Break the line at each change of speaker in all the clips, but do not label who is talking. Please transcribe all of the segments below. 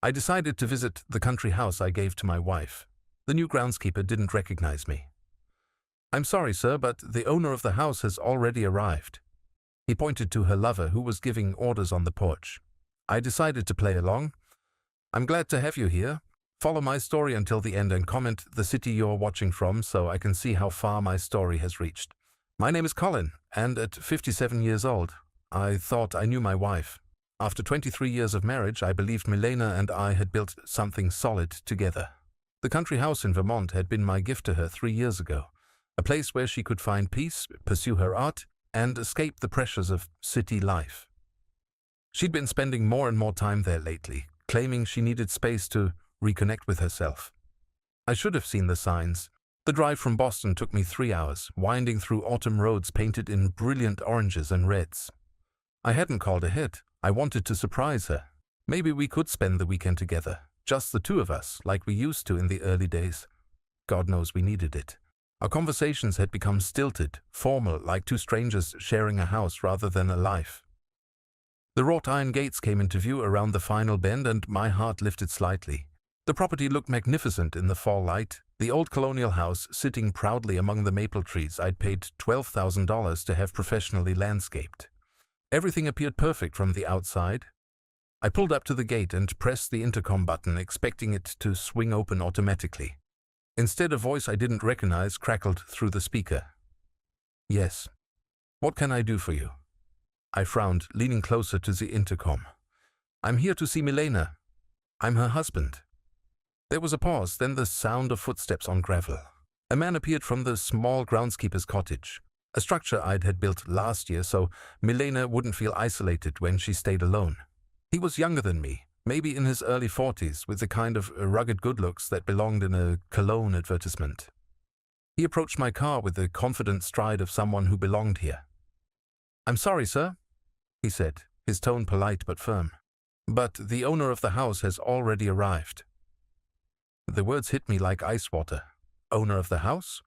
I decided to visit the country house I gave to my wife. The new groundskeeper didn't recognize me. "I'm sorry, sir, but the owner of the house has already arrived." He pointed to her lover, who was giving orders on the porch. I decided to play along. "I'm glad to have you here. Follow my story until the end and comment the city you're watching from so I can see how far my story has reached. My name is Colin, and at 57 years old, I thought I knew my wife. After 23 years of marriage, I believed Milena and I had built something solid together. The country house in Vermont had been my gift to her 3 years ago, a place where she could find peace, pursue her art, and escape the pressures of city life. She'd been spending more and more time there lately, claiming she needed space to reconnect with herself. I should have seen the signs. The drive from Boston took me 3 hours, winding through autumn roads painted in brilliant oranges and reds. I hadn't called ahead. I wanted to surprise her. Maybe we could spend the weekend together, just the two of us, like we used to in the early days. God knows we needed it. Our conversations had become stilted, formal, like two strangers sharing a house rather than a life. The wrought iron gates came into view around the final bend, and my heart lifted slightly. The property looked magnificent in the fall light, the old colonial house sitting proudly among the maple trees I'd paid $12,000 to have professionally landscaped. Everything appeared perfect from the outside. I pulled up to the gate and pressed the intercom button, expecting it to swing open automatically. Instead, a voice I didn't recognize crackled through the speaker. "Yes. What can I do for you?" I frowned, leaning closer to the intercom. "I'm here to see Milena. I'm her husband." There was a pause, then the sound of footsteps on gravel. A man appeared from the small groundskeeper's cottage, a structure I'd had built last year so Milena wouldn't feel isolated when she stayed alone. He was younger than me, maybe in his early 40s, with the kind of rugged good looks that belonged in a cologne advertisement. He approached my car with the confident stride of someone who belonged here. "I'm sorry, sir," he said, his tone polite but firm, "but the owner of the house has already arrived." The words hit me like ice water. Owner of the house?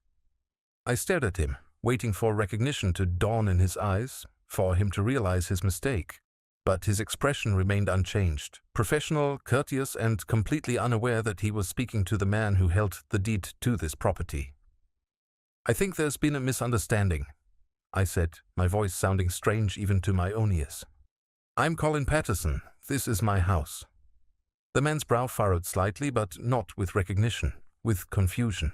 I stared at him, waiting for recognition to dawn in his eyes, for him to realize his mistake. But his expression remained unchanged, professional, courteous, and completely unaware that he was speaking to the man who held the deed to this property. "I think there's been a misunderstanding," I said, my voice sounding strange even to my own ears. "I'm Colin Patterson. This is my house." The man's brow furrowed slightly, but not with recognition, with confusion.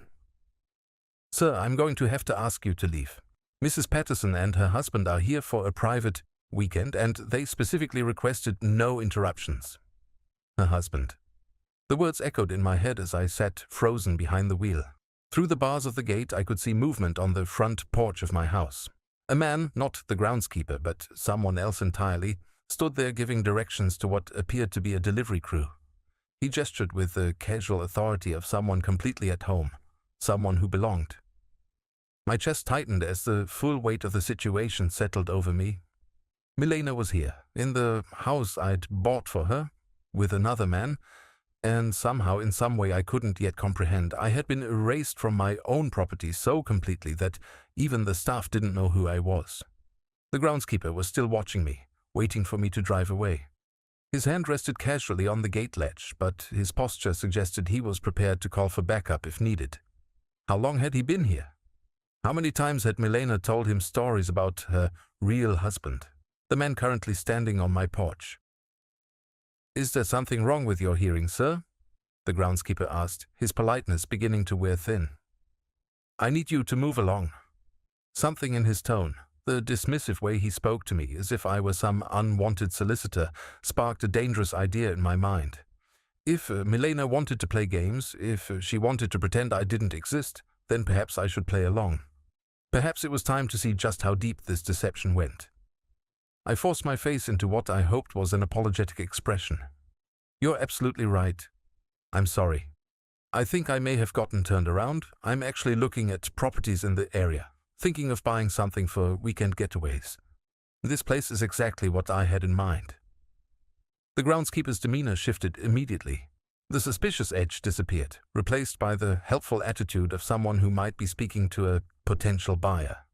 "Sir, I'm going to have to ask you to leave. Mrs. Patterson and her husband are here for a private weekend, and they specifically requested no interruptions." Her husband. The words echoed in my head as I sat frozen behind the wheel. Through the bars of the gate, I could see movement on the front porch of my house. A man, not the groundskeeper, but someone else entirely, stood there giving directions to what appeared to be a delivery crew. He gestured with the casual authority of someone completely at home, someone who belonged. My chest tightened as the full weight of the situation settled over me. Milena was here, in the house I'd bought for her, with another man, and somehow, in some way I couldn't yet comprehend, I had been erased from my own property so completely that even the staff didn't know who I was. The groundskeeper was still watching me, waiting for me to drive away. His hand rested casually on the gate latch, but his posture suggested he was prepared to call for backup if needed. How long had he been here? How many times had Milena told him stories about her real husband, the man currently standing on my porch? "Is there something wrong with your hearing, sir?" the groundskeeper asked, his politeness beginning to wear thin. "I need you to move along." Something in his tone, the dismissive way he spoke to me, as if I were some unwanted solicitor, sparked a dangerous idea in my mind. If Milena wanted to play games, if she wanted to pretend I didn't exist, then perhaps I should play along. Perhaps it was time to see just how deep this deception went. I forced my face into what I hoped was an apologetic expression. "You're absolutely right. I'm sorry. I think I may have gotten turned around. I'm actually looking at properties in the area, thinking of buying something for weekend getaways. This place is exactly what I had in mind." The groundskeeper's demeanor shifted immediately. The suspicious edge disappeared, replaced by the helpful attitude of someone who might be speaking to a potential buyer.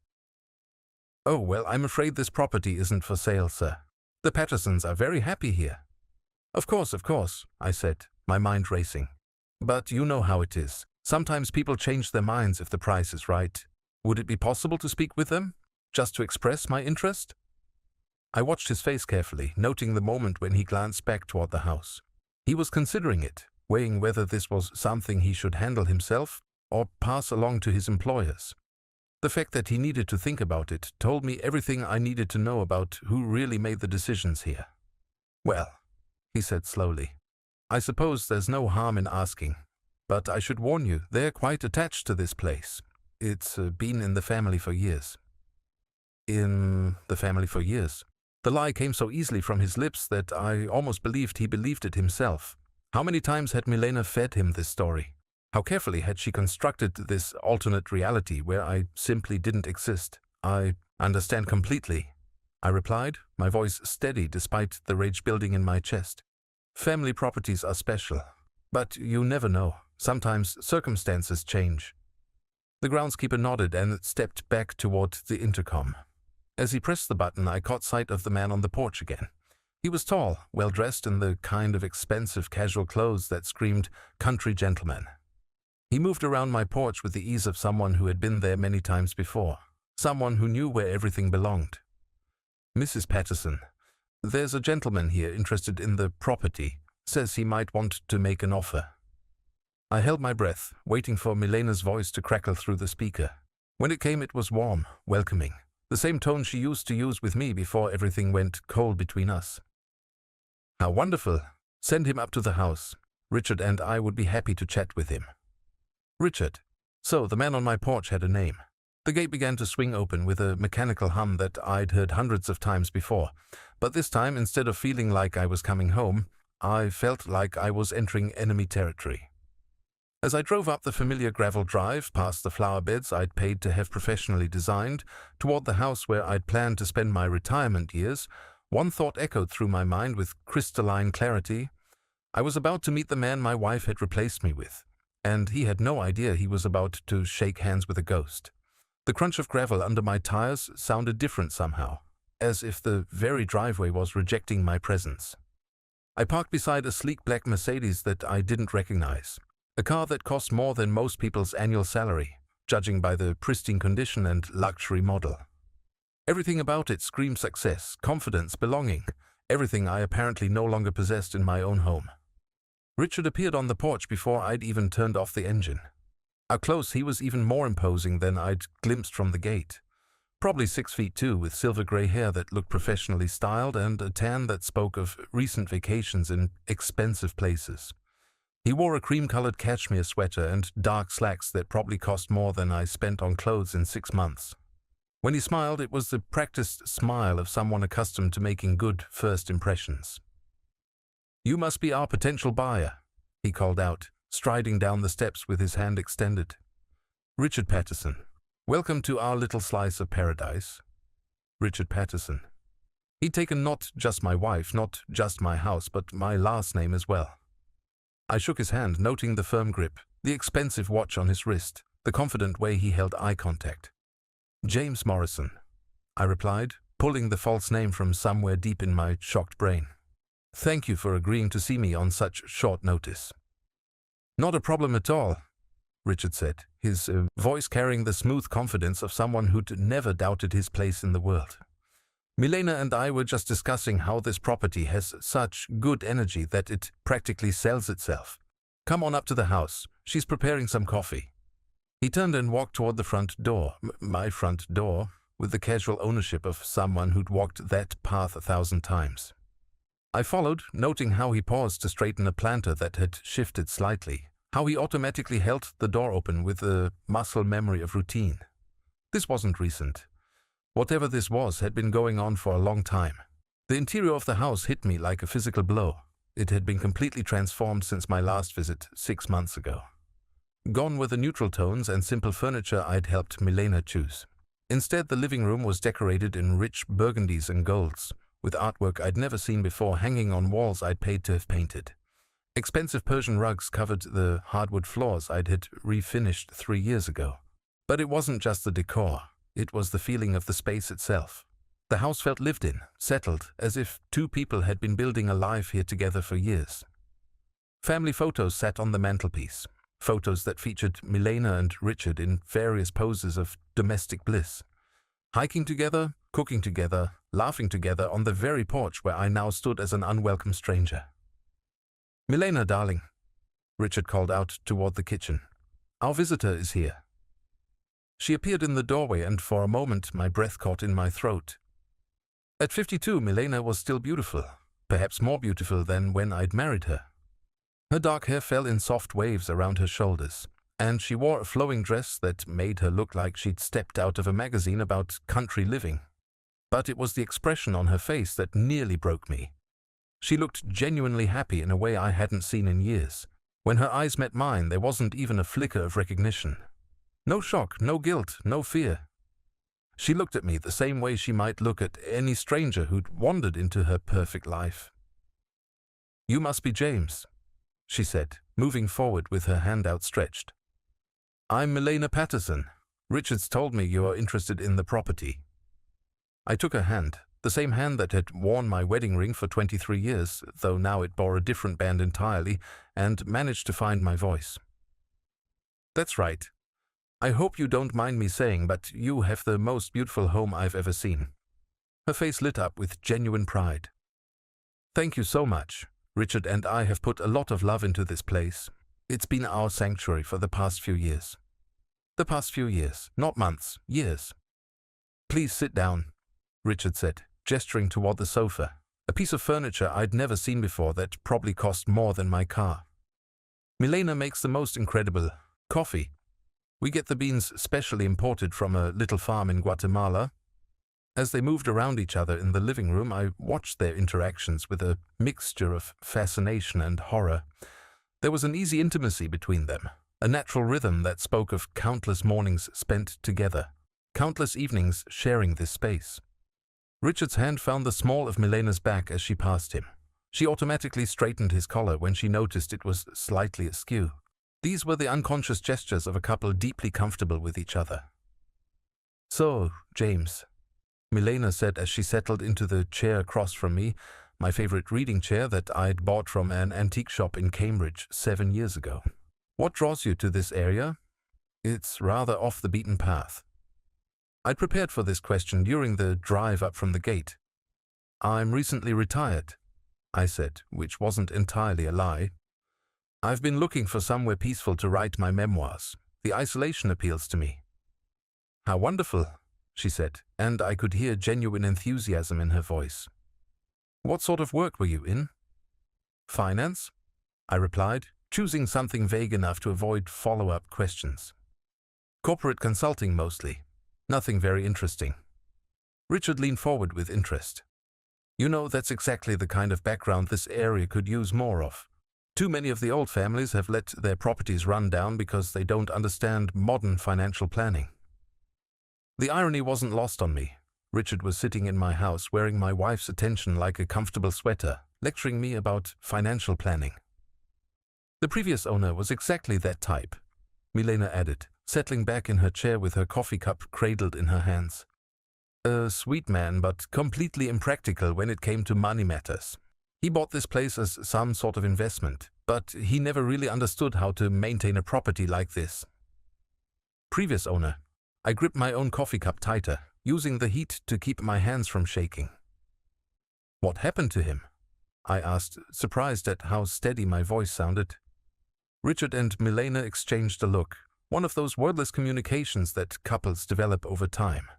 "Oh, well, I'm afraid this property isn't for sale, sir. The Pattersons are very happy here." Of course, I said, my mind racing. But you know how it is. Sometimes people change their minds if the price is right. Would it be possible to speak with them? Just to express my interest? I watched his face carefully, noting the moment when he glanced back toward the house. He was considering it, weighing whether this was something he should handle himself or pass along to his employers. The fact that he needed to think about it told me everything I needed to know about who really made the decisions here. Well, he said slowly, I suppose there's no harm in asking, but I should warn you, they're quite attached to this place. It's been in the family for years. In the family for years? The lie came so easily from his lips that I almost believed he believed it himself. How many times had Milena fed him this story? How carefully had she constructed this alternate reality where I simply didn't exist? I understand completely, I replied, my voice steady despite the rage building in my chest. Family properties are special, but you never know. Sometimes circumstances change. The groundskeeper nodded and stepped back toward the intercom. As he pressed the button, I caught sight of the man on the porch again. He was tall, well-dressed in the kind of expensive casual clothes that screamed country gentleman. He moved around my porch with the ease of someone who had been there many times before, someone who knew where everything belonged. Mrs. Patterson, there's a gentleman here interested in the property, says he might want to make an offer. I held my breath, waiting for Milena's voice to crackle through the speaker. When it came, it was warm, welcoming. The same tone she used to use with me before everything went cold between us. How wonderful! Send him up to the house. Richard and I would be happy to chat with him. Richard. So the man on my porch had a name. The gate began to swing open with a mechanical hum that I'd heard hundreds of times before, but this time, instead of feeling like I was coming home, I felt like I was entering enemy territory. As I drove up the familiar gravel drive, past the flower beds I'd paid to have professionally designed, toward the house where I'd planned to spend my retirement years, one thought echoed through my mind with crystalline clarity. I was about to meet the man my wife had replaced me with, and he had no idea he was about to shake hands with a ghost. The crunch of gravel under my tires sounded different somehow, as if the very driveway was rejecting my presence. I parked beside a sleek black Mercedes that I didn't recognize. A car that cost more than most people's annual salary, judging by the pristine condition and luxury model. Everything about it screamed success, confidence, belonging, everything I apparently no longer possessed in my own home. Richard appeared on the porch before I'd even turned off the engine. Up close, he was even more imposing than I'd glimpsed from the gate. Probably 6'2", with silver-gray hair that looked professionally styled and a tan that spoke of recent vacations in expensive places. He wore a cream-colored cashmere sweater and dark slacks that probably cost more than I spent on clothes in 6 months. When he smiled, it was the practiced smile of someone accustomed to making good first impressions. "You must be our potential buyer," he called out, striding down the steps with his hand extended. "Richard Patterson. Welcome to our little slice of paradise." Richard Patterson. He'd taken not just my wife, not just my house, but my last name as well. I shook his hand, noting the firm grip, the expensive watch on his wrist, the confident way he held eye contact. "James Morrison," I replied, pulling the false name from somewhere deep in my shocked brain. "Thank you for agreeing to see me on such short notice." "Not a problem at all," Richard said, his voice carrying the smooth confidence of someone who'd never doubted his place in the world. "Milena and I were just discussing how this property has such good energy that it practically sells itself. Come on up to the house. She's preparing some coffee." He turned and walked toward the front door, my front door, with the casual ownership of someone who'd walked that path 1,000 times. I followed, noting how he paused to straighten a planter that had shifted slightly, how he automatically held the door open with a muscle memory of routine. This wasn't recent. Whatever this was had been going on for a long time. The interior of the house hit me like a physical blow. It had been completely transformed since my last visit 6 months ago. Gone were the neutral tones and simple furniture I'd helped Milena choose. Instead, the living room was decorated in rich burgundies and golds, with artwork I'd never seen before hanging on walls I'd paid to have painted. Expensive Persian rugs covered the hardwood floors I'd had refinished 3 years ago. But it wasn't just the decor. It was the feeling of the space itself. The house felt lived in, settled, as if two people had been building a life here together for years. Family photos sat on the mantelpiece, photos that featured Milena and Richard in various poses of domestic bliss. Hiking together, cooking together, laughing together on the very porch where I now stood as an unwelcome stranger. "Milena, darling," Richard called out toward the kitchen. "Our visitor is here." She appeared in the doorway, and for a moment my breath caught in my throat. At 52, Milena was still beautiful, perhaps more beautiful than when I'd married her. Her dark hair fell in soft waves around her shoulders, and she wore a flowing dress that made her look like she'd stepped out of a magazine about country living. But it was the expression on her face that nearly broke me. She looked genuinely happy in a way I hadn't seen in years. When her eyes met mine, there wasn't even a flicker of recognition. No shock, no guilt, no fear. She looked at me the same way she might look at any stranger who'd wandered into her perfect life. "You must be James," she said, moving forward with her hand outstretched. "I'm Milena Patterson. Richard's told me you are interested in the property." I took her hand, the same hand that had worn my wedding ring for 23 years, though now it bore a different band entirely, and managed to find my voice. "That's right. I hope you don't mind me saying, but you have the most beautiful home I've ever seen." Her face lit up with genuine pride. "Thank you so much. Richard and I have put a lot of love into this place. It's been our sanctuary for the past few years." "The past few years, not months, years." "Please sit down," Richard said, gesturing toward the sofa, a piece of furniture I'd never seen before that probably cost more than my car. "Milena makes the most incredible coffee. We get the beans specially imported from a little farm in Guatemala." As they moved around each other in the living room, I watched their interactions with a mixture of fascination and horror. There was an easy intimacy between them, a natural rhythm that spoke of countless mornings spent together, countless evenings sharing this space. Richard's hand found the small of Milena's back as she passed him. She automatically straightened his collar when she noticed it was slightly askew. These were the unconscious gestures of a couple deeply comfortable with each other. "So, James," Milena said as she settled into the chair across from me, my favorite reading chair that I'd bought from an antique shop in Cambridge 7 years ago. "What draws you to this area? It's rather off the beaten path." I'd prepared for this question during the drive up from the gate. "I'm recently retired," I said, which wasn't entirely a lie. "I've been looking for somewhere peaceful to write my memoirs. The isolation appeals to me." "How wonderful," she said, and I could hear genuine enthusiasm in her voice. "What sort of work were you in?" "Finance," I replied, choosing something vague enough to avoid follow-up questions. "Corporate consulting mostly. Nothing very interesting." Richard leaned forward with interest. "You know, that's exactly the kind of background this area could use more of. Too many of the old families have let their properties run down because they don't understand modern financial planning." The irony wasn't lost on me. Richard was sitting in my house wearing my wife's attention like a comfortable sweater, lecturing me about financial planning. "The previous owner was exactly that type," Milena added, settling back in her chair with her coffee cup cradled in her hands. "A sweet man, but completely impractical when it came to money matters. He bought this place as some sort of investment, but he never really understood how to maintain a property like this." "Previous owner." I gripped my own coffee cup tighter, using the heat to keep my hands from shaking. "What happened to him?" I asked, surprised at how steady my voice sounded. Richard and Milena exchanged a look, one of those wordless communications that couples develop over time.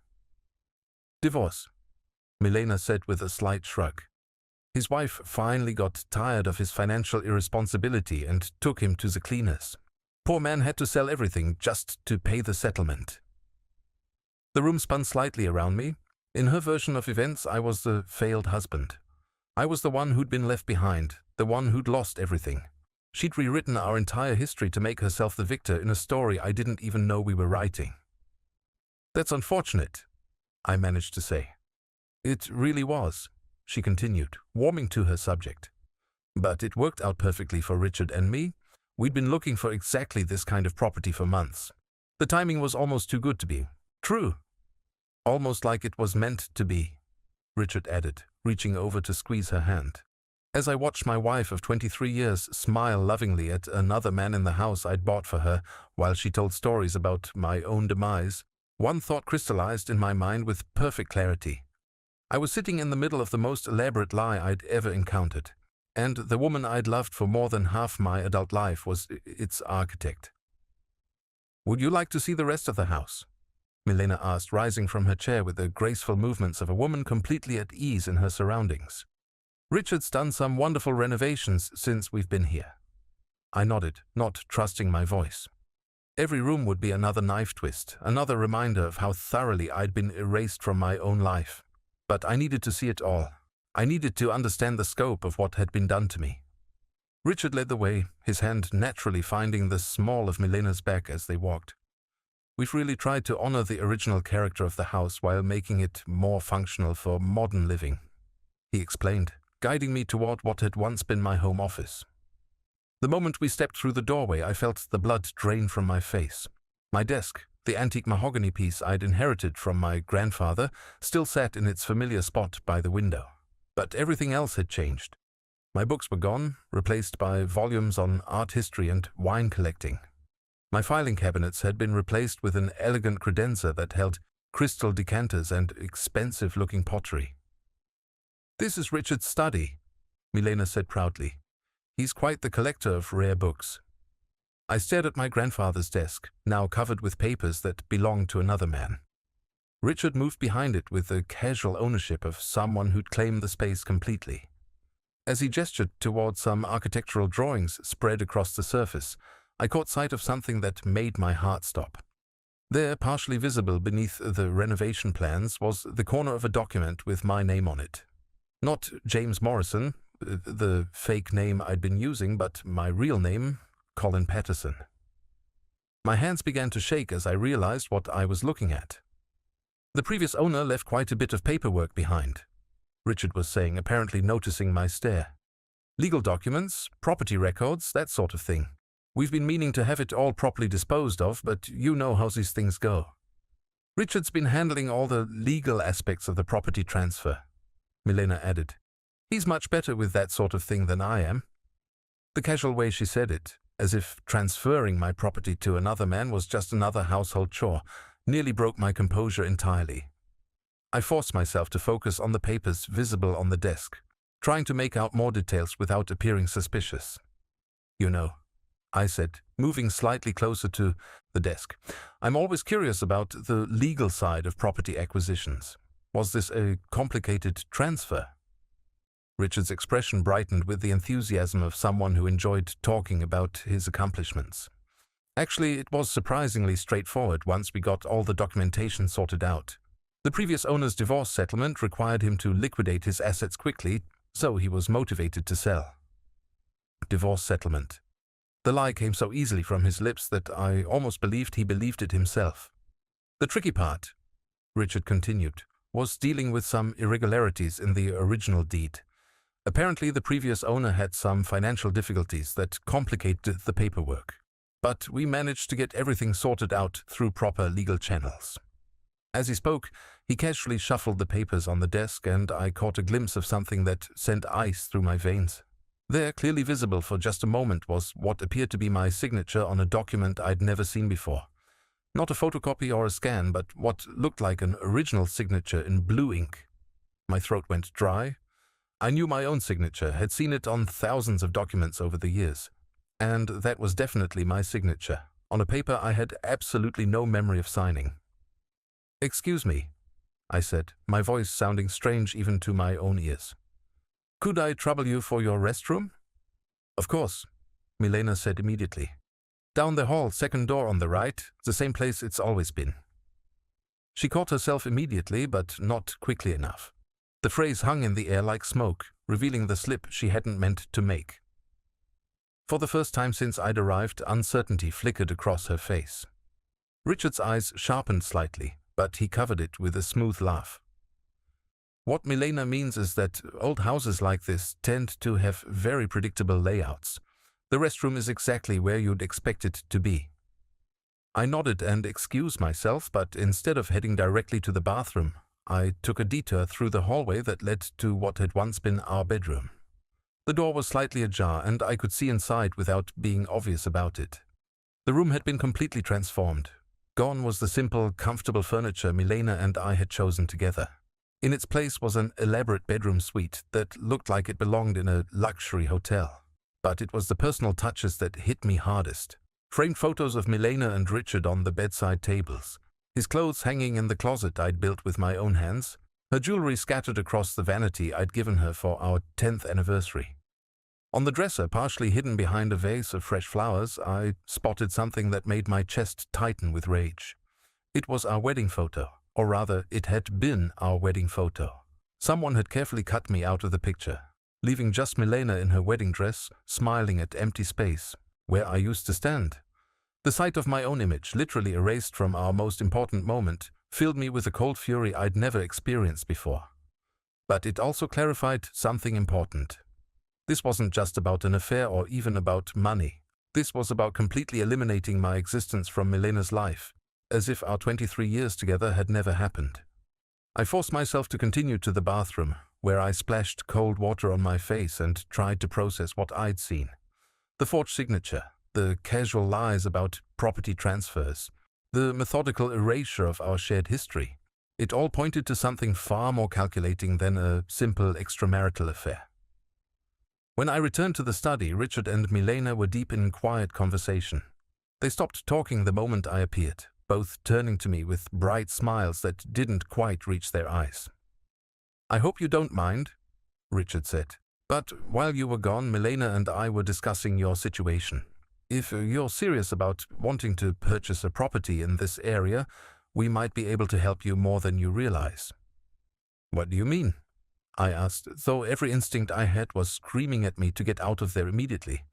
"Divorce," Milena said with a slight shrug. His wife finally got tired of his financial irresponsibility and took him to the cleaners. Poor man had to sell everything just to pay the settlement. The room spun slightly around me. In her version of events, I was the failed husband. I was the one who'd been left behind, the one who'd lost everything. She'd rewritten our entire history to make herself the victor in a story I didn't even know we were writing. "That's unfortunate," I managed to say. "It really was," she continued, warming to her subject. "But it worked out perfectly for Richard and me. We'd been looking for exactly this kind of property for months. The timing was almost too good to be true. Almost like it was meant to be." Richard added, reaching over to squeeze her hand. As I watched my wife of 23 years smile lovingly at another man in the house I'd bought for her while she told stories about my own demise, one thought crystallized in my mind with perfect clarity. I was sitting in the middle of the most elaborate lie I'd ever encountered, and the woman I'd loved for more than half my adult life was its architect. "Would you like to see the rest of the house?" Milena asked, rising from her chair with the graceful movements of a woman completely at ease in her surroundings. "Richard's done some wonderful renovations since we've been here." I nodded, not trusting my voice. Every room would be another knife twist, another reminder of how thoroughly I'd been erased from my own life. But I needed to see it all. I needed to understand the scope of what had been done to me. Richard led the way, his hand naturally finding the small of Milena's back as they walked. "We've really tried to honor the original character of the house while making it more functional for modern living," he explained, guiding me toward what had once been my home office. The moment we stepped through the doorway, I felt the blood drain from my face. My desk, the antique mahogany piece I'd inherited from my grandfather, still sat in its familiar spot by the window. But everything else had changed. My books were gone, replaced by volumes on art history and wine collecting. My filing cabinets had been replaced with an elegant credenza that held crystal decanters and expensive-looking pottery. "This is Richard's study," Milena said proudly. "He's quite the collector of rare books." I stared at my grandfather's desk, now covered with papers that belonged to another man. Richard moved behind it with the casual ownership of someone who'd claimed the space completely. As he gestured toward some architectural drawings spread across the surface, I caught sight of something that made my heart stop. There, partially visible beneath the renovation plans, was the corner of a document with my name on it. Not James Morrison, the fake name I'd been using, but my real name, Colin Patterson. My hands began to shake as I realized what I was looking at. "The previous owner left quite a bit of paperwork behind," Richard was saying, apparently noticing my stare. "Legal documents, property records, that sort of thing. We've been meaning to have it all properly disposed of, but you know how these things go." "Richard's been handling all the legal aspects of the property transfer," Milena added. "He's much better with that sort of thing than I am." The casual way she said it, as if transferring my property to another man was just another household chore, nearly broke my composure entirely. I forced myself to focus on the papers visible on the desk, trying to make out more details without appearing suspicious. "You know," I said, moving slightly closer to the desk, "I'm always curious about the legal side of property acquisitions. Was this a complicated transfer?" Richard's expression brightened with the enthusiasm of someone who enjoyed talking about his accomplishments. "Actually, it was surprisingly straightforward once we got all the documentation sorted out. The previous owner's divorce settlement required him to liquidate his assets quickly, so he was motivated to sell." Divorce settlement. The lie came so easily from his lips that I almost believed he believed it himself. "The tricky part," Richard continued, "was dealing with some irregularities in the original deed. Apparently, the previous owner had some financial difficulties that complicated the paperwork. But we managed to get everything sorted out through proper legal channels." As he spoke, he casually shuffled the papers on the desk, and I caught a glimpse of something that sent ice through my veins. There, clearly visible for just a moment, was what appeared to be my signature on a document I'd never seen before. Not a photocopy or a scan, but what looked like an original signature in blue ink. My throat went dry. I knew my own signature, had seen it on thousands of documents over the years. And that was definitely my signature, on a paper I had absolutely no memory of signing. "Excuse me," I said, my voice sounding strange even to my own ears. "Could I trouble you for your restroom?" "Of course," Milena said immediately. "Down the hall, second door on the right, the same place it's always been." She caught herself immediately, but not quickly enough. The phrase hung in the air like smoke, revealing the slip she hadn't meant to make. For the first time since I'd arrived, uncertainty flickered across her face. Richard's eyes sharpened slightly, but he covered it with a smooth laugh. "What Milena means is that old houses like this tend to have very predictable layouts. The restroom is exactly where you'd expect it to be." I nodded and excused myself, but instead of heading directly to the bathroom, I took a detour through the hallway that led to what had once been our bedroom. The door was slightly ajar, and I could see inside without being obvious about it. The room had been completely transformed. Gone was the simple, comfortable furniture Milena and I had chosen together. In its place was an elaborate bedroom suite that looked like it belonged in a luxury hotel. But it was the personal touches that hit me hardest. Framed photos of Milena and Richard on the bedside tables, his clothes hanging in the closet I'd built with my own hands, her jewelry scattered across the vanity I'd given her for our 10th anniversary. On the dresser, partially hidden behind a vase of fresh flowers, I spotted something that made my chest tighten with rage. It was our wedding photo, or rather, it had been our wedding photo. Someone had carefully cut me out of the picture, leaving just Milena in her wedding dress, smiling at empty space, where I used to stand. The sight of my own image, literally erased from our most important moment, filled me with a cold fury I'd never experienced before. But it also clarified something important. This wasn't just about an affair or even about money. This was about completely eliminating my existence from Milena's life, as if our 23 years together had never happened. I forced myself to continue to the bathroom, where I splashed cold water on my face and tried to process what I'd seen. The forged signature, the casual lies about property transfers, the methodical erasure of our shared history. It all pointed to something far more calculating than a simple extramarital affair. When I returned to the study, Richard and Milena were deep in quiet conversation. They stopped talking the moment I appeared, both turning to me with bright smiles that didn't quite reach their eyes. "I hope you don't mind," Richard said, "but while you were gone, Milena and I were discussing your situation. If you're serious about wanting to purchase a property in this area, we might be able to help you more than you realize." "What do you mean?" I asked, though every instinct I had was screaming at me to get out of there immediately.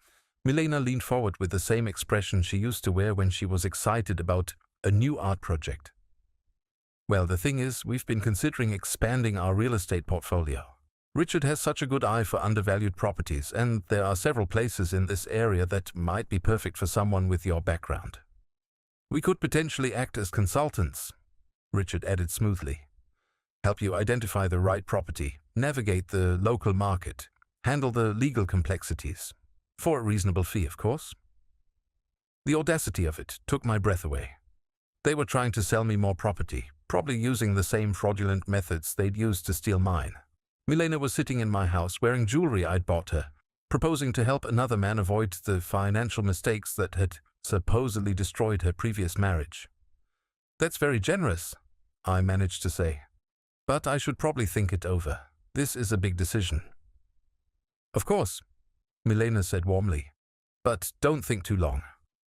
Milena leaned forward with the same expression she used to wear when she was excited about a new art project. "Well, the thing is, we've been considering expanding our real estate portfolio. Richard has such a good eye for undervalued properties, and there are several places in this area that might be perfect for someone with your background. We could potentially act as consultants," Richard added smoothly. "Help you identify the right property, navigate the local market, handle the legal complexities. For a reasonable fee, of course." The audacity of it took my breath away. They were trying to sell me more property, probably using the same fraudulent methods they'd used to steal mine. Milena was sitting in my house wearing jewelry I'd bought her, proposing to help another man avoid the financial mistakes that had supposedly destroyed her previous marriage. "That's very generous," I managed to say. "But I should probably think it over. This is a big decision." "Of course," Milena said warmly. "But don't think too long.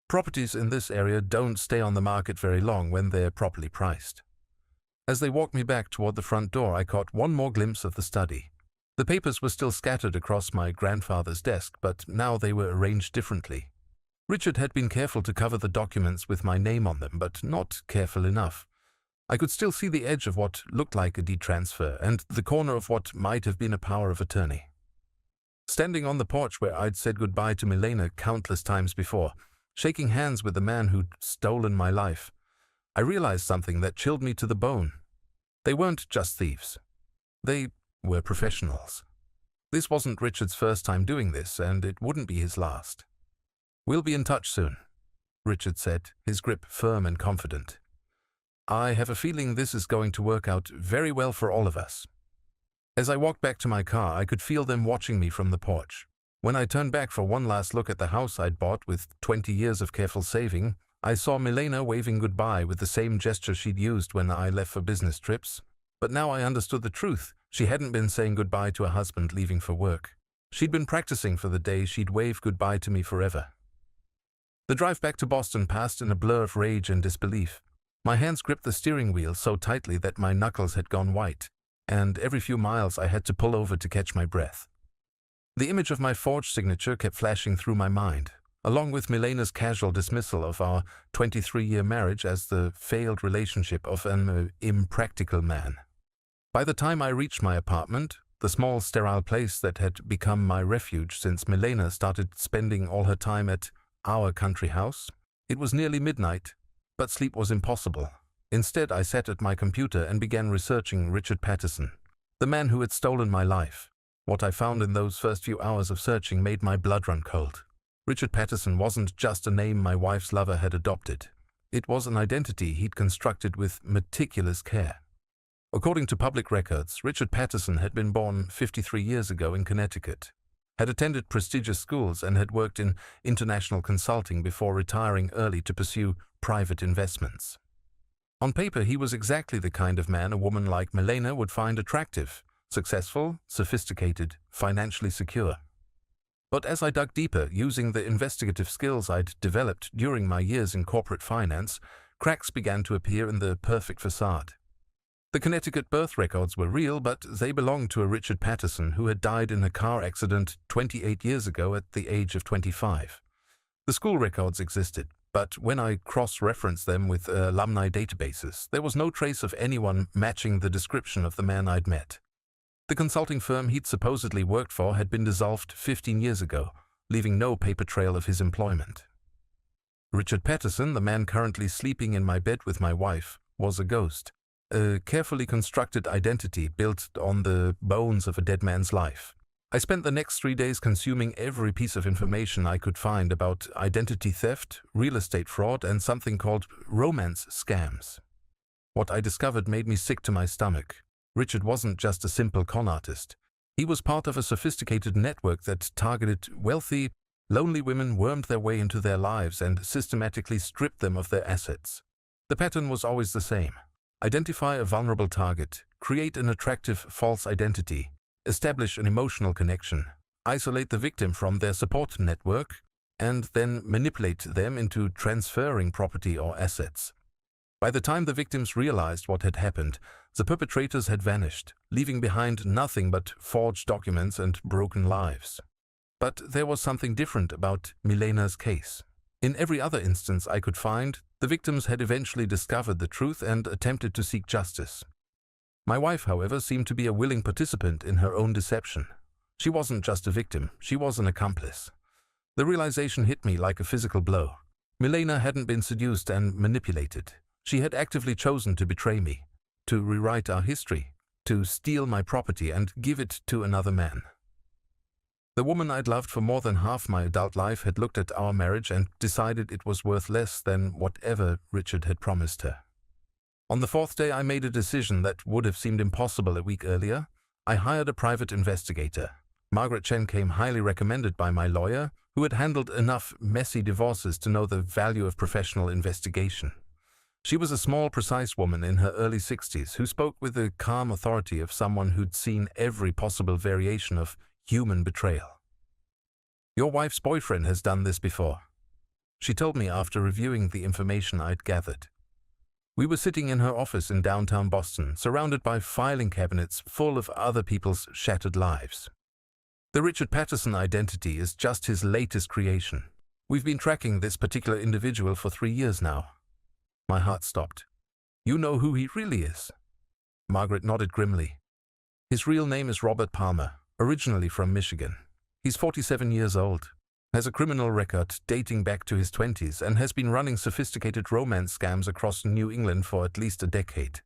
Properties in this area don't stay on the market very long when they're properly priced." As they walked me back toward the front door, I caught one more glimpse of the study. The papers were still scattered across my grandfather's desk, but now they were arranged differently. Richard had been careful to cover the documents with my name on them, but not careful enough. I could still see the edge of what looked like a deed transfer and the corner of what might have been a power of attorney. Standing on the porch where I'd said goodbye to Milena countless times before, shaking hands with the man who'd stolen my life, I realized something that chilled me to the bone. They weren't just thieves. They were professionals. This wasn't Richard's first time doing this, and it wouldn't be his last. "We'll be in touch soon," Richard said, his grip firm and confident. "I have a feeling this is going to work out very well for all of us." As I walked back to my car, I could feel them watching me from the porch. When I turned back for one last look at the house I'd bought with 20 years of careful saving, I saw Milena waving goodbye with the same gesture she'd used when I left for business trips. But now I understood the truth. She hadn't been saying goodbye to her husband leaving for work. She'd been practicing for the day she'd wave goodbye to me forever. The drive back to Boston passed in a blur of rage and disbelief. My hands gripped the steering wheel so tightly that my knuckles had gone white, and every few miles I had to pull over to catch my breath. The image of my forged signature kept flashing through my mind, along with Milena's casual dismissal of our 23-year marriage as the failed relationship of an impractical man. By the time I reached my apartment, the small sterile place that had become my refuge since Milena started spending all her time at our country house, it was nearly midnight, but sleep was impossible. Instead, I sat at my computer and began researching Richard Patterson, the man who had stolen my life. What I found in those first few hours of searching made my blood run cold. Richard Patterson wasn't just a name my wife's lover had adopted. It was an identity he'd constructed with meticulous care. According to public records, Richard Patterson had been born 53 years ago in Connecticut, had attended prestigious schools, and had worked in international consulting before retiring early to pursue private investments. On paper, he was exactly the kind of man a woman like Milena would find attractive, successful, sophisticated, financially secure. But as I dug deeper, using the investigative skills I'd developed during my years in corporate finance, cracks began to appear in the perfect facade. The Connecticut birth records were real, but they belonged to a Richard Patterson who had died in a car accident 28 years ago at the age of 25. The school records existed, but when I cross-referenced them with alumni databases, there was no trace of anyone matching the description of the man I'd met. The consulting firm he'd supposedly worked for had been dissolved 15 years ago, leaving no paper trail of his employment. Richard Patterson, the man currently sleeping in my bed with my wife, was a ghost, a carefully constructed identity built on the bones of a dead man's life. I spent the next 3 days consuming every piece of information I could find about identity theft, real estate fraud, and something called romance scams. What I discovered made me sick to my stomach. Richard wasn't just a simple con artist. He was part of a sophisticated network that targeted wealthy, lonely women, wormed their way into their lives, and systematically stripped them of their assets. The pattern was always the same. Identify a vulnerable target, create an attractive false identity, establish an emotional connection, isolate the victim from their support network, and then manipulate them into transferring property or assets. By the time the victims realized what had happened, the perpetrators had vanished, leaving behind nothing but forged documents and broken lives. But there was something different about Milena's case. In every other instance I could find, the victims had eventually discovered the truth and attempted to seek justice. My wife, however, seemed to be a willing participant in her own deception. She wasn't just a victim, she was an accomplice. The realization hit me like a physical blow. Milena hadn't been seduced and manipulated. She had actively chosen to betray me, to rewrite our history, to steal my property and give it to another man. The woman I'd loved for more than half my adult life had looked at our marriage and decided it was worth less than whatever Richard had promised her. On the fourth day, I made a decision that would have seemed impossible a week earlier. I hired a private investigator. Margaret Chen came highly recommended by my lawyer, who had handled enough messy divorces to know the value of professional investigation. She was a small, precise woman in her early 60s who spoke with the calm authority of someone who'd seen every possible variation of human betrayal. "Your wife's boyfriend has done this before," she told me after reviewing the information I'd gathered. We were sitting in her office in downtown Boston, surrounded by filing cabinets full of other people's shattered lives. The Richard Patterson identity is just his latest creation. We've been tracking this particular individual for 3 years now. My heart stopped. "You know who he really is?" Margaret nodded grimly. "His real name is Robert Palmer, originally from Michigan. He's 47 years old, has a criminal record dating back to his 20s, and has been running sophisticated romance scams across New England for at least a decade.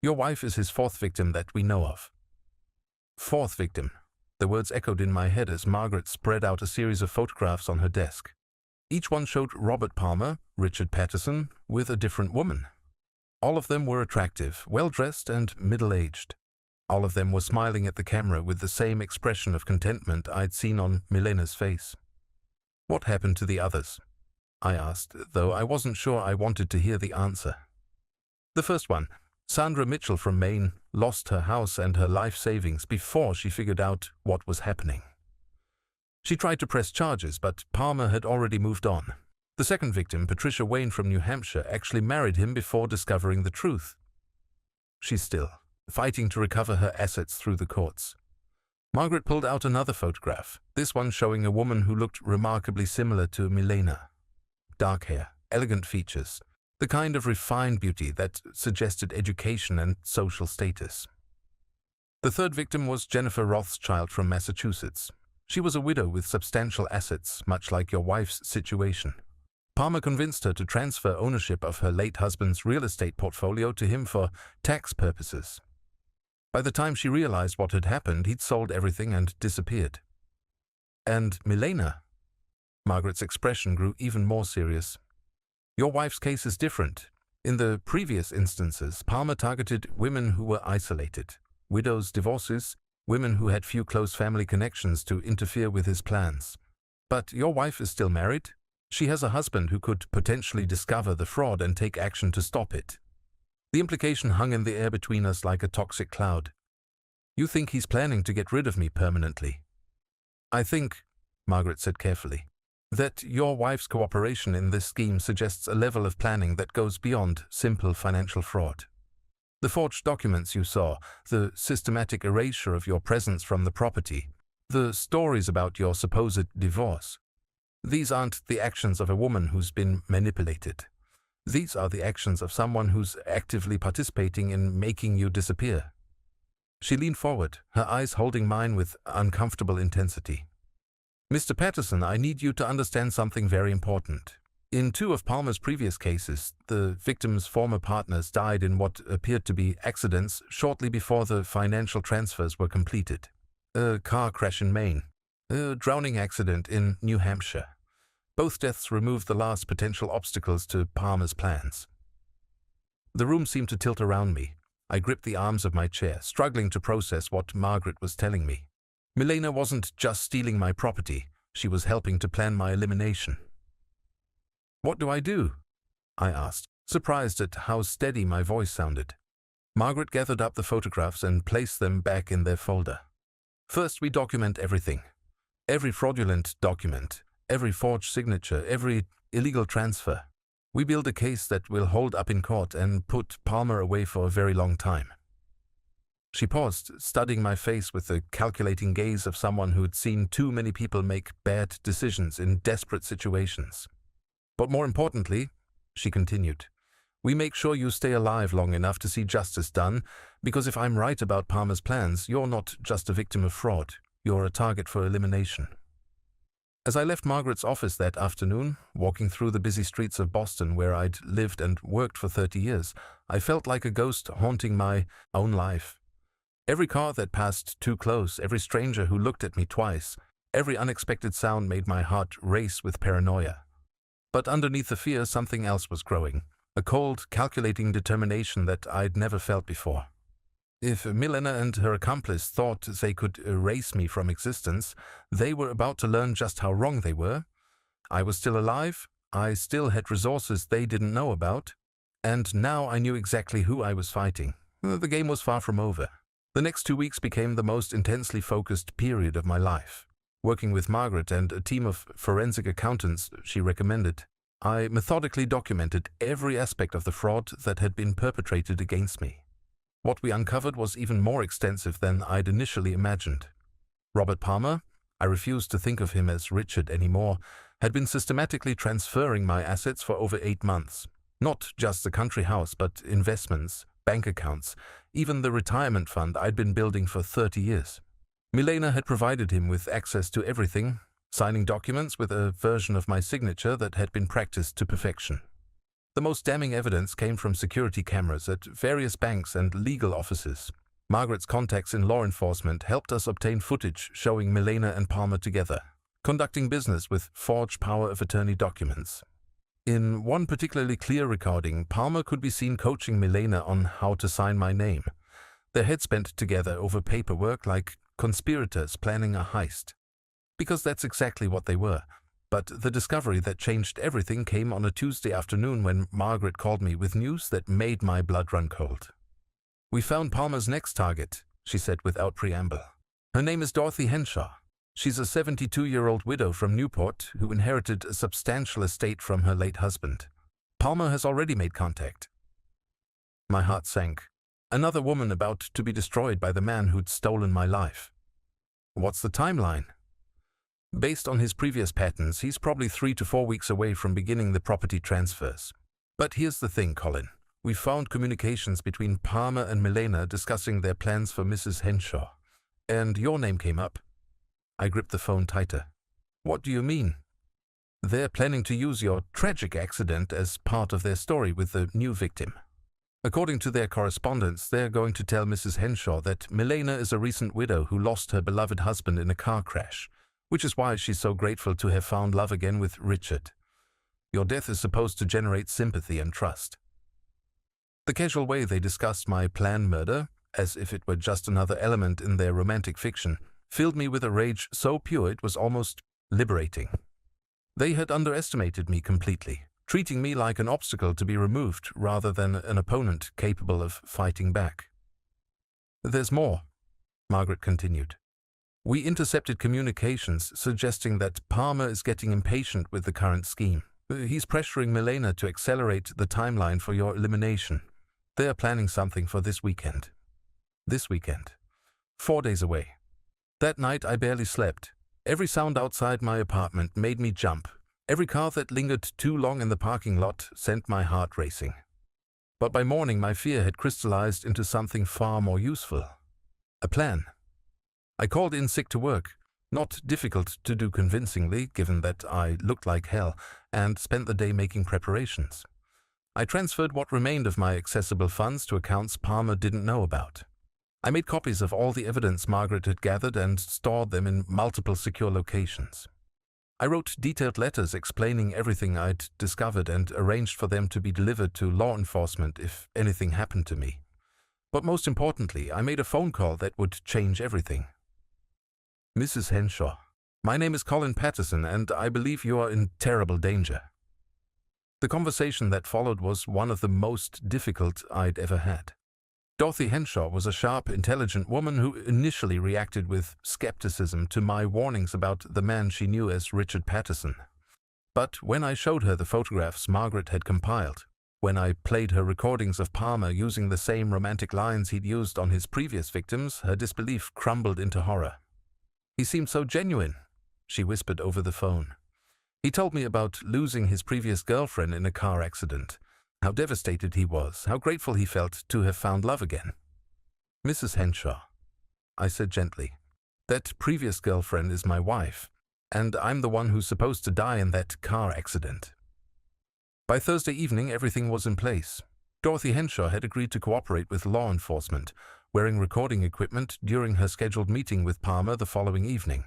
Your wife is his 4th victim that we know of." 4th victim. The words echoed in my head as Margaret spread out a series of photographs on her desk. Each one showed Robert Palmer, Richard Patterson, with a different woman. All of them were attractive, well-dressed, and middle-aged. All of them were smiling at the camera with the same expression of contentment I'd seen on Milena's face. "What happened to the others?" I asked, though I wasn't sure I wanted to hear the answer. "The first one, Sandra Mitchell from Maine, lost her house and her life savings before she figured out what was happening. She tried to press charges, but Palmer had already moved on. The second victim, Patricia Wayne from New Hampshire, actually married him before discovering the truth. She's still fighting to recover her assets through the courts." Margaret pulled out another photograph, this one showing a woman who looked remarkably similar to Milena. Dark hair, elegant features, the kind of refined beauty that suggested education and social status. The third victim was Jennifer Rothschild from Massachusetts. She was a widow with substantial assets, much like your wife's situation. Palmer convinced her to transfer ownership of her late husband's real estate portfolio to him for tax purposes. By the time she realized what had happened, he'd sold everything and disappeared. And Milena? Margaret's expression grew even more serious. Your wife's case is different. In the previous instances, Palmer targeted women who were isolated, widows, divorces, women who had few close family connections to interfere with his plans. But your wife is still married. She has a husband who could potentially discover the fraud and take action to stop it. The implication hung in the air between us like a toxic cloud. You think he's planning to get rid of me permanently? I think, Margaret said carefully, that your wife's cooperation in this scheme suggests a level of planning that goes beyond simple financial fraud. The forged documents you saw, the systematic erasure of your presence from the property, the stories about your supposed divorce. These aren't the actions of a woman who's been manipulated. These are the actions of someone who's actively participating in making you disappear. She leaned forward, her eyes holding mine with uncomfortable intensity. Mr. Patterson, I need you to understand something very important. In 2 of Palmer's previous cases, the victims' former partners died in what appeared to be accidents shortly before the financial transfers were completed. A car crash in Maine, a drowning accident in New Hampshire. Both deaths removed the last potential obstacles to Palmer's plans. The room seemed to tilt around me. I gripped the arms of my chair, struggling to process what Margaret was telling me. Milena wasn't just stealing my property, she was helping to plan my elimination. What do I do? I asked, surprised at how steady my voice sounded. Margaret gathered up the photographs and placed them back in their folder. First, we document everything. Every fraudulent document, every forged signature, every illegal transfer. We build a case that will hold up in court and put Palmer away for a very long time. She paused, studying my face with the calculating gaze of someone who had seen too many people make bad decisions in desperate situations. But more importantly, she continued, we make sure you stay alive long enough to see justice done, because if I'm right about Palmer's plans, you're not just a victim of fraud, you're a target for elimination. As I left Margaret's office that afternoon, walking through the busy streets of Boston where I'd lived and worked for 30 years, I felt like a ghost haunting my own life. Every car that passed too close, every stranger who looked at me twice, every unexpected sound made my heart race with paranoia. But underneath the fear, something else was growing, a cold, calculating determination that I'd never felt before. If Milena and her accomplice thought they could erase me from existence, they were about to learn just how wrong they were. I was still alive, I still had resources they didn't know about, and now I knew exactly who I was fighting. The game was far from over. The next 2 weeks became the most intensely focused period of my life. Working with Margaret and a team of forensic accountants she recommended, I methodically documented every aspect of the fraud that had been perpetrated against me. What we uncovered was even more extensive than I'd initially imagined. Robert Palmer, I refused to think of him as Richard anymore, had been systematically transferring my assets for over 8 months. Not just the country house, but investments, bank accounts, even the retirement fund I'd been building for 30 years. Milena had provided him with access to everything, signing documents with a version of my signature that had been practiced to perfection. The most damning evidence came from security cameras at various banks and legal offices. Margaret's contacts in law enforcement helped us obtain footage showing Milena and Palmer together, conducting business with forged power of attorney documents. In one particularly clear recording, Palmer could be seen coaching Milena on how to sign my name. Their heads spent together over paperwork like conspirators planning a heist. Because that's exactly what they were. But the discovery that changed everything came on a Tuesday afternoon when Margaret called me with news that made my blood run cold. We found Palmer's next target, she said without preamble. Her name is Dorothy Henshaw. She's a 72-year-old widow from Newport who inherited a substantial estate from her late husband. Palmer has already made contact. My heart sank. Another woman about to be destroyed by the man who'd stolen my life. What's the timeline? Based on his previous patterns, he's probably 3 to 4 weeks away from beginning the property transfers. But here's the thing, Colin. We found communications between Palmer and Milena discussing their plans for Mrs. Henshaw. And your name came up. I gripped the phone tighter. What do you mean? They're planning to use your tragic accident as part of their story with the new victim. According to their correspondence, they're going to tell Mrs. Henshaw that Milena is a recent widow who lost her beloved husband in a car crash, which is why she's so grateful to have found love again with Richard. Your death is supposed to generate sympathy and trust. The casual way they discussed my planned murder, as if it were just another element in their romantic fiction, filled me with a rage so pure it was almost liberating. They had underestimated me completely, treating me like an obstacle to be removed rather than an opponent capable of fighting back. There's more, Margaret continued. We intercepted communications suggesting that Palmer is getting impatient with the current scheme. He's pressuring Milena to accelerate the timeline for your elimination. They are planning something for this weekend. This weekend. 4 days away. That night I barely slept. Every sound outside my apartment made me jump. Every car that lingered too long in the parking lot sent my heart racing. But by morning my fear had crystallized into something far more useful. A plan. I called in sick to work, not difficult to do convincingly given that I looked like hell, and spent the day making preparations. I transferred what remained of my accessible funds to accounts Palmer didn't know about. I made copies of all the evidence Margaret had gathered and stored them in multiple secure locations. I wrote detailed letters explaining everything I'd discovered and arranged for them to be delivered to law enforcement if anything happened to me. But most importantly, I made a phone call that would change everything. Mrs. Henshaw, my name is Colin Patterson, and I believe you are in terrible danger. The conversation that followed was one of the most difficult I'd ever had. Dorothy Henshaw was a sharp, intelligent woman who initially reacted with skepticism to my warnings about the man she knew as Richard Patterson. But when I showed her the photographs Margaret had compiled, when I played her recordings of Palmer using the same romantic lines he'd used on his previous victims, her disbelief crumbled into horror. He seemed so genuine, she whispered over the phone. He told me about losing his previous girlfriend in a car accident. How devastated he was, how grateful he felt to have found love again. Mrs. Henshaw, I said gently, that previous girlfriend is my wife, and I'm the one who's supposed to die in that car accident. By Thursday evening, everything was in place. Dorothy Henshaw had agreed to cooperate with law enforcement, wearing recording equipment during her scheduled meeting with Palmer the following evening.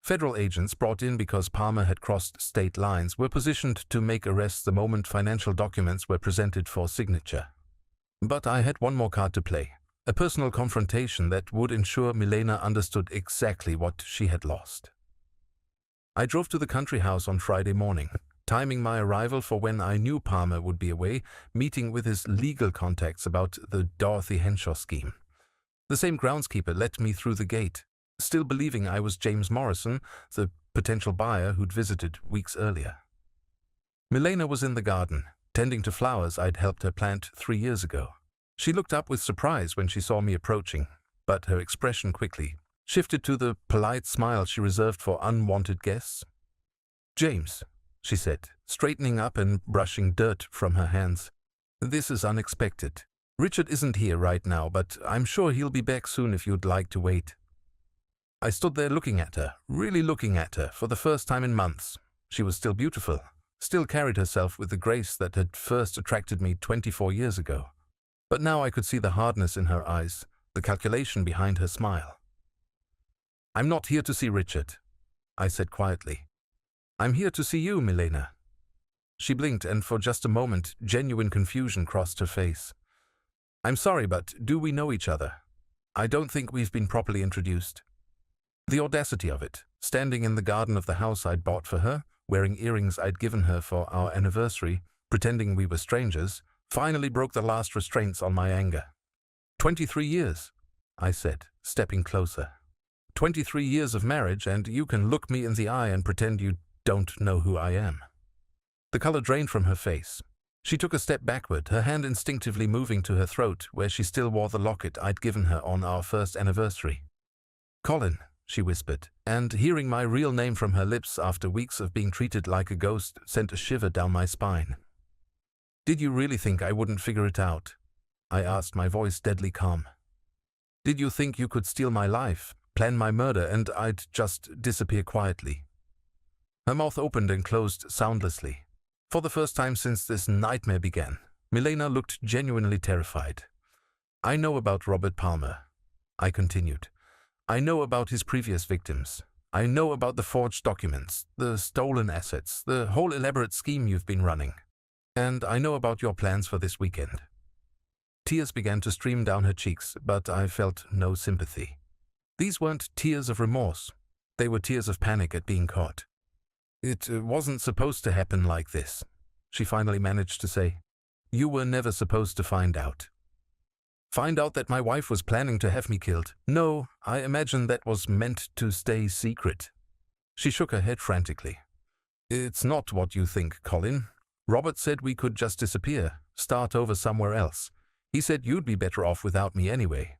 Federal agents brought in because Palmer had crossed state lines were positioned to make arrests the moment financial documents were presented for signature. But I had one more card to play, a personal confrontation that would ensure Milena understood exactly what she had lost. I drove to the country house on Friday morning, timing my arrival for when I knew Palmer would be away, meeting with his legal contacts about the Dorothy Henshaw scheme. The same groundskeeper let me through the gate, still believing I was James Morrison, the potential buyer who'd visited weeks earlier. Milena was in the garden, tending to flowers I'd helped her plant 3 years ago. She looked up with surprise when she saw me approaching, but her expression quickly shifted to the polite smile she reserved for unwanted guests. James, she said, straightening up and brushing dirt from her hands. This is unexpected. Richard isn't here right now, but I'm sure he'll be back soon if you'd like to wait. I stood there looking at her, really looking at her, for the first time in months. She was still beautiful, still carried herself with the grace that had first attracted me 24 years ago. But now I could see the hardness in her eyes, the calculation behind her smile. I'm not here to see Richard, I said quietly. I'm here to see you, Milena. She blinked, and for just a moment, genuine confusion crossed her face. I'm sorry, but do we know each other? I don't think we've been properly introduced. The audacity of it, standing in the garden of the house I'd bought for her, wearing earrings I'd given her for our anniversary, pretending we were strangers, finally broke the last restraints on my anger. 23 years, I said, stepping closer. 23 years of marriage, and you can look me in the eye and pretend you don't know who I am. The color drained from her face. She took a step backward, her hand instinctively moving to her throat, where she still wore the locket I'd given her on our first anniversary. Colin, she whispered, and hearing my real name from her lips after weeks of being treated like a ghost sent a shiver down my spine. Did you really think I wouldn't figure it out? I asked, my voice deadly calm. Did you think you could steal my life, plan my murder, and I'd just disappear quietly? Her mouth opened and closed soundlessly. For the first time since this nightmare began, Milena looked genuinely terrified. "I know about Robert Palmer," I continued. "I know about his previous victims. I know about the forged documents, the stolen assets, the whole elaborate scheme you've been running. And I know about your plans for this weekend." Tears began to stream down her cheeks, but I felt no sympathy. These weren't tears of remorse. They were tears of panic at being caught. "It wasn't supposed to happen like this," she finally managed to say. "You were never supposed to find out." "Find out that my wife was planning to have me killed? No, I imagine that was meant to stay secret." She shook her head frantically. "It's not what you think, Colin. Robert said we could just disappear, start over somewhere else. He said you'd be better off without me anyway."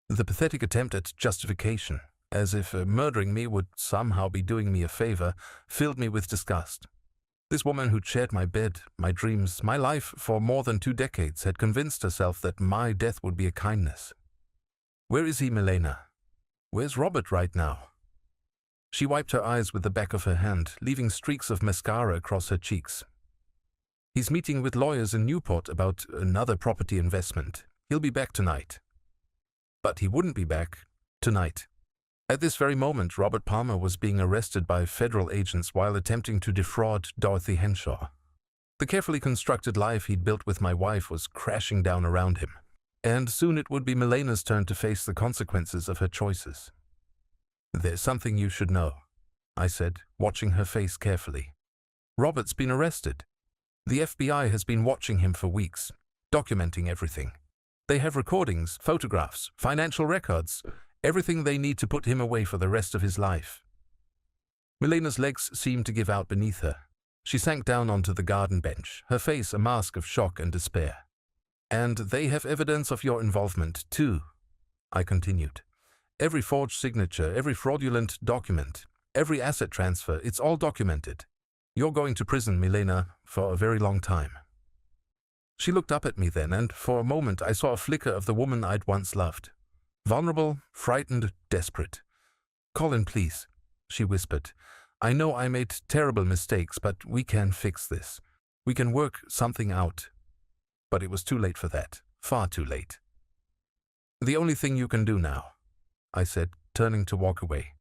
The pathetic attempt at justification, as if murdering me would somehow be doing me a favor, filled me with disgust. This woman who'd shared my bed, my dreams, my life for more than 2 decades had convinced herself that my death would be a kindness. "Where is he, Milena? Where's Robert right now?" She wiped her eyes with the back of her hand, leaving streaks of mascara across her cheeks. "He's meeting with lawyers in Newport about another property investment. He'll be back tonight." But he wouldn't be back tonight. At this very moment, Robert Palmer was being arrested by federal agents while attempting to defraud Dorothy Henshaw. The carefully constructed life he'd built with my wife was crashing down around him, and soon it would be Milena's turn to face the consequences of her choices. "There's something you should know," I said, watching her face carefully. "Robert's been arrested. The FBI has been watching him for weeks, documenting everything. They have recordings, photographs, financial records, everything they need to put him away for the rest of his life." Milena's legs seemed to give out beneath her. She sank down onto the garden bench, her face a mask of shock and despair. "And they have evidence of your involvement, too," I continued. "Every forged signature, every fraudulent document, every asset transfer, it's all documented. You're going to prison, Milena, for a very long time." She looked up at me then, and for a moment I saw a flicker of the woman I'd once loved. Vulnerable, frightened, desperate. "Colin, please," she whispered. "I know I made terrible mistakes, but we can fix this. We can work something out." But it was too late for that. Far too late. "The only thing you can do now," I said, turning to walk away,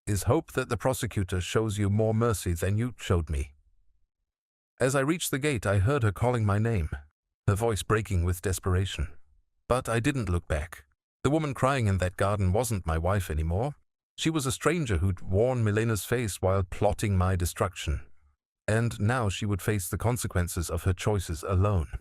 "is hope that the prosecutor shows you more mercy than you showed me." As I reached the gate, I heard her calling my name, her voice breaking with desperation. But I didn't look back. The woman crying in that garden wasn't my wife anymore. She was a stranger who'd worn Milena's face while plotting my destruction. And now she would face the consequences of her choices alone.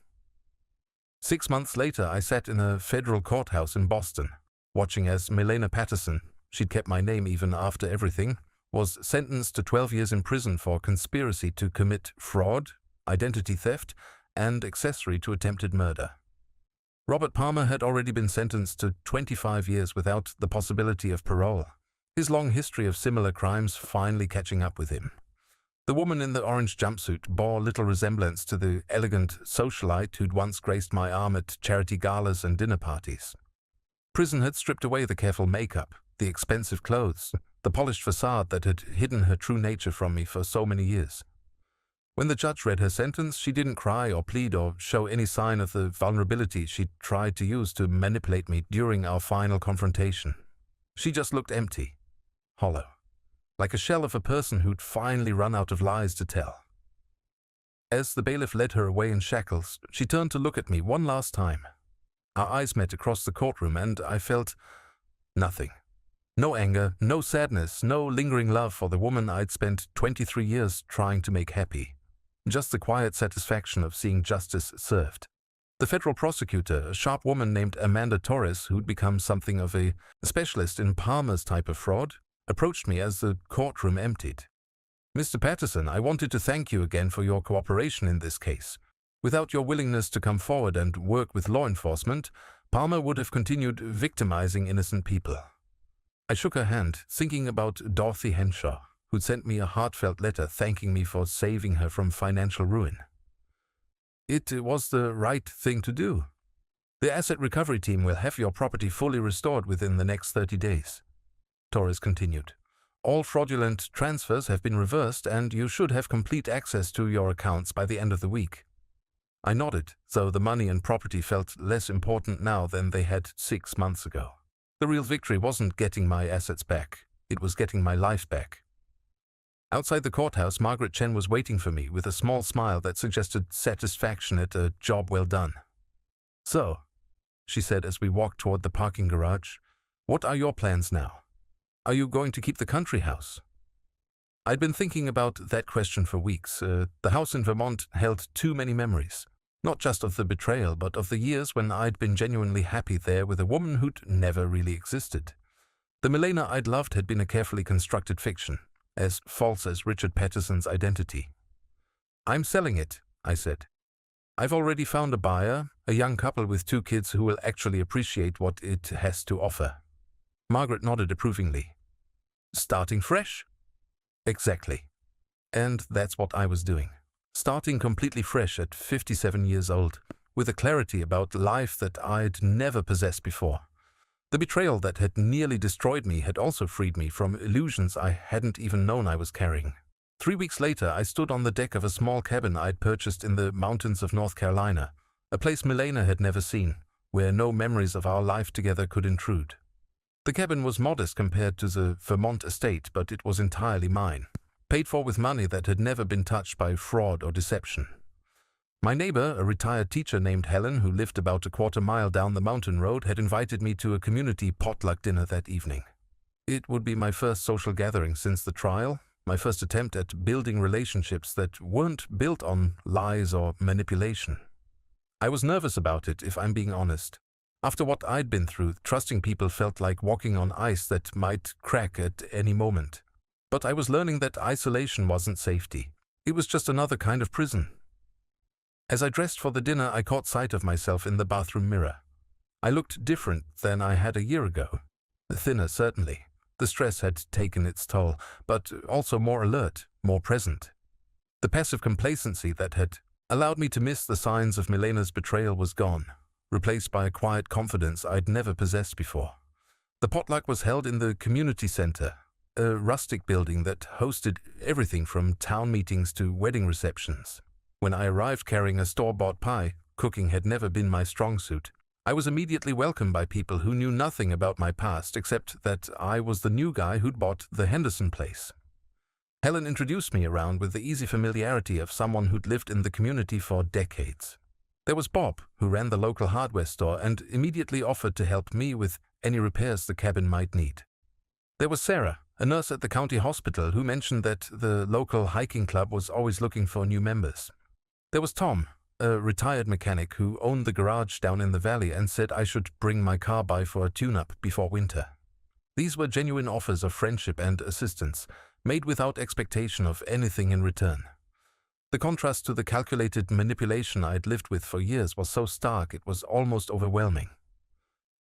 6 months later, I sat in a federal courthouse in Boston, watching as Milena Patterson, she'd kept my name even after everything, was sentenced to 12 years in prison for conspiracy to commit fraud, identity theft, and accessory to attempted murder. Robert Palmer had already been sentenced to 25 years without the possibility of parole, his long history of similar crimes finally catching up with him. The woman in the orange jumpsuit bore little resemblance to the elegant socialite who'd once graced my arm at charity galas and dinner parties. Prison had stripped away the careful makeup, the expensive clothes, the polished facade that had hidden her true nature from me for so many years. When the judge read her sentence, she didn't cry or plead or show any sign of the vulnerability she'd tried to use to manipulate me during our final confrontation. She just looked empty, hollow, like a shell of a person who'd finally run out of lies to tell. As the bailiff led her away in shackles, she turned to look at me one last time. Our eyes met across the courtroom, and I felt nothing. No anger, no sadness, no lingering love for the woman I'd spent 23 years trying to make happy. Just the quiet satisfaction of seeing justice served. The federal prosecutor, a sharp woman named Amanda Torres, who'd become something of a specialist in Palmer's type of fraud, approached me as the courtroom emptied. "Mr. Patterson, I wanted to thank you again for your cooperation in this case. Without your willingness to come forward and work with law enforcement, Palmer would have continued victimizing innocent people." I shook her hand, thinking about Dorothy Henshaw, who'd sent me a heartfelt letter thanking me for saving her from financial ruin. It was the right thing to do. "The asset recovery team will have your property fully restored within the next 30 days. Torres continued. All fraudulent transfers have been reversed and you should have complete access to your accounts by the end of the week. I nodded, though the money and property felt less important now than they had 6 months ago. The real victory wasn't getting my assets back, it was getting my life back. Outside the courthouse, Margaret Chen was waiting for me with a small smile that suggested satisfaction at a job well done. "So," she said as we walked toward the parking garage, "what are your plans now? Are you going to keep the country house?" I'd been thinking about that question for weeks. The house in Vermont held too many memories. Not just of the betrayal, but of the years when I'd been genuinely happy there with a woman who'd never really existed. The Milena I'd loved had been a carefully constructed fiction, as false as Richard Patterson's identity. "I'm selling it," I said. "I've already found a buyer, a young couple with 2 kids who will actually appreciate what it has to offer." Margaret nodded approvingly. "Starting fresh?" "Exactly. And that's what I was doing. Starting completely fresh at 57 years old, with a clarity about life that I'd never possessed before. The betrayal that had nearly destroyed me had also freed me from illusions I hadn't even known I was carrying. 3 weeks later, I stood on the deck of a small cabin I'd purchased in the mountains of North Carolina, a place Milena had never seen, where no memories of our life together could intrude. The cabin was modest compared to the Vermont estate, but it was entirely mine, paid for with money that had never been touched by fraud or deception. My neighbor, a retired teacher named Helen, who lived about a quarter mile down the mountain road, had invited me to a community potluck dinner that evening. It would be my first social gathering since the trial, my first attempt at building relationships that weren't built on lies or manipulation. I was nervous about it, if I'm being honest. After what I'd been through, trusting people felt like walking on ice that might crack at any moment. But I was learning that isolation wasn't safety. It was just another kind of prison. As I dressed for the dinner, I caught sight of myself in the bathroom mirror. I looked different than I had a year ago. Thinner, certainly. The stress had taken its toll, but also more alert, more present. The passive complacency that had allowed me to miss the signs of Milena's betrayal was gone, replaced by a quiet confidence I'd never possessed before. The potluck was held in the community center, a rustic building that hosted everything from town meetings to wedding receptions. When I arrived carrying a store-bought pie, cooking had never been my strong suit. I was immediately welcomed by people who knew nothing about my past except that I was the new guy who'd bought the Henderson place. Helen introduced me around with the easy familiarity of someone who'd lived in the community for decades. There was Bob, who ran the local hardware store and immediately offered to help me with any repairs the cabin might need. There was Sarah, a nurse at the county hospital, who mentioned that the local hiking club was always looking for new members. There was Tom, a retired mechanic who owned the garage down in the valley and said I should bring my car by for a tune-up before winter. These were genuine offers of friendship and assistance, made without expectation of anything in return. The contrast to the calculated manipulation I'd lived with for years was so stark it was almost overwhelming.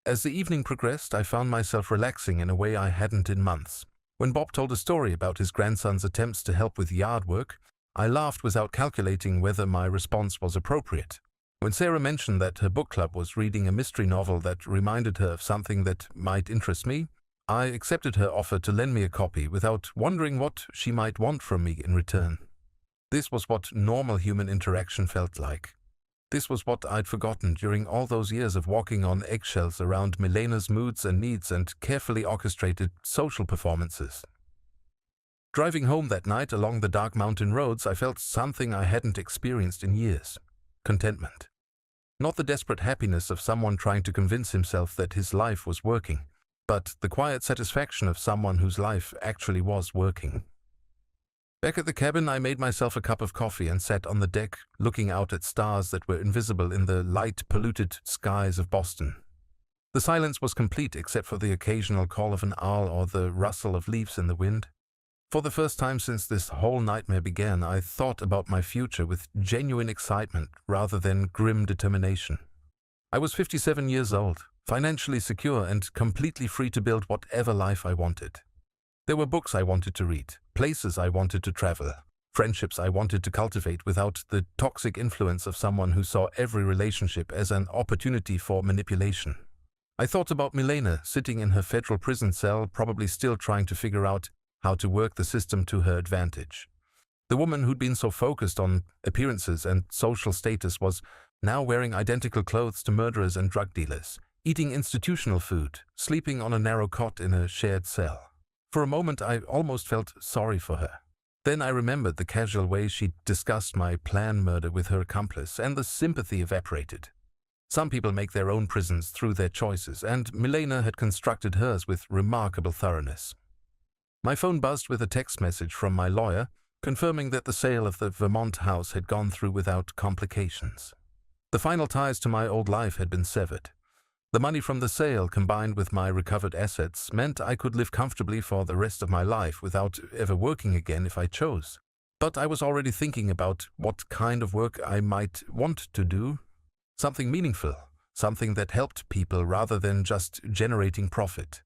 As the evening progressed, I found myself relaxing in a way I hadn't in months. When Bob told a story about his grandson's attempts to help with yard work, I laughed without calculating whether my response was appropriate. When Sarah mentioned that her book club was reading a mystery novel that reminded her of something that might interest me, I accepted her offer to lend me a copy without wondering what she might want from me in return. This was what normal human interaction felt like. This was what I'd forgotten during all those years of walking on eggshells around Milena's moods and needs and carefully orchestrated social performances. Driving home that night along the dark mountain roads, I felt something I hadn't experienced in years: contentment. Not the desperate happiness of someone trying to convince himself that his life was working, but the quiet satisfaction of someone whose life actually was working. Back at the cabin, I made myself a cup of coffee and sat on the deck, looking out at stars that were invisible in the light-polluted skies of Boston. The silence was complete except for the occasional call of an owl or the rustle of leaves in the wind. For the first time since this whole nightmare began, I thought about my future with genuine excitement rather than grim determination. I was 57 years old, financially secure and completely free to build whatever life I wanted. There were books I wanted to read, places I wanted to travel, friendships I wanted to cultivate without the toxic influence of someone who saw every relationship as an opportunity for manipulation. I thought about Milena sitting in her federal prison cell, probably still trying to figure out how to work the system to her advantage. The woman who'd been so focused on appearances and social status was now wearing identical clothes to murderers and drug dealers, eating institutional food, sleeping on a narrow cot in a shared cell. For a moment, I almost felt sorry for her. Then I remembered the casual way she'd discussed my planned murder with her accomplice, and the sympathy evaporated. Some people make their own prisons through their choices, and Milena had constructed hers with remarkable thoroughness. My phone buzzed with a text message from my lawyer, confirming that the sale of the Vermont house had gone through without complications. The final ties to my old life had been severed. The money from the sale, combined with my recovered assets, meant I could live comfortably for the rest of my life without ever working again if I chose. But I was already thinking about what kind of work I might want to do. Something meaningful, something that helped people rather than just generating profit.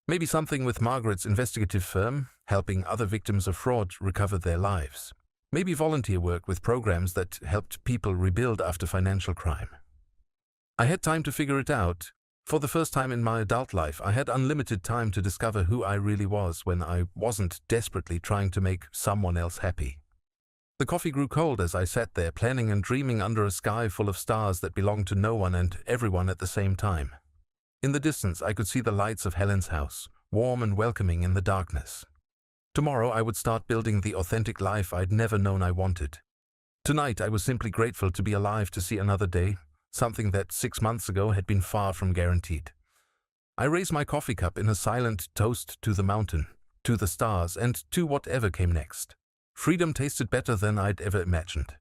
Maybe something with Margaret's investigative firm, helping other victims of fraud recover their lives. Maybe volunteer work with programs that helped people rebuild after financial crime. I had time to figure it out. For the first time in my adult life, I had unlimited time to discover who I really was when I wasn't desperately trying to make someone else happy. The coffee grew cold as I sat there planning and dreaming under a sky full of stars that belonged to no one and everyone at the same time. In the distance, I could see the lights of Helen's house, warm and welcoming in the darkness. Tomorrow, I would start building the authentic life I'd never known I wanted. Tonight, I was simply grateful to be alive to see another day, something that 6 months ago had been far from guaranteed. I raised my coffee cup in a silent toast to the mountain, to the stars, and to whatever came next. Freedom tasted better than I'd ever imagined.